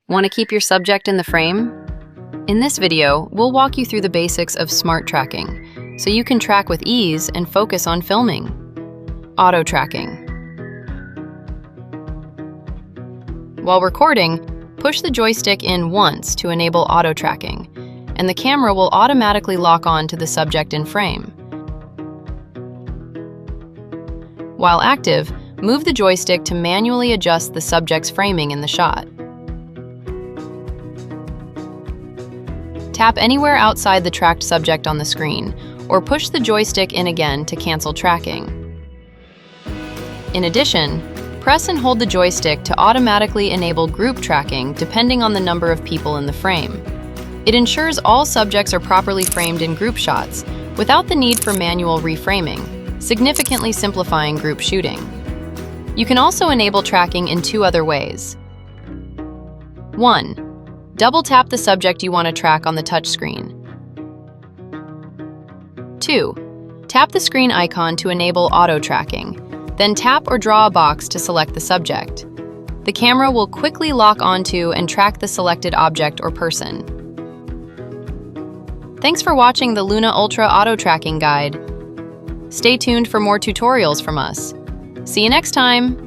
Want to keep your subject in the frame? In this video, we'll walk you through the basics of smart tracking, so you can track with ease and focus on filming. Auto tracking. While recording, push the joystick in once to enable auto tracking, and the camera will automatically lock on to the subject in frame. While active, move the joystick to manually adjust the subject's framing in the shot. Tap anywhere outside the tracked subject on the screen, or push the joystick in again to cancel tracking. In addition, press and hold the joystick to automatically enable group tracking depending on the number of people in the frame. It ensures all subjects are properly framed in group shots without the need for manual reframing, significantly simplifying group shooting. You can also enable tracking in two other ways. 1. Double-tap the subject you want to track on the touchscreen. 2. Tap the screen icon to enable auto-tracking, then tap or draw a box to select the subject. The camera will quickly lock onto and track the selected object or person. Thanks for watching the Luna Ultra auto-tracking guide. Stay tuned for more tutorials from us. See you next time!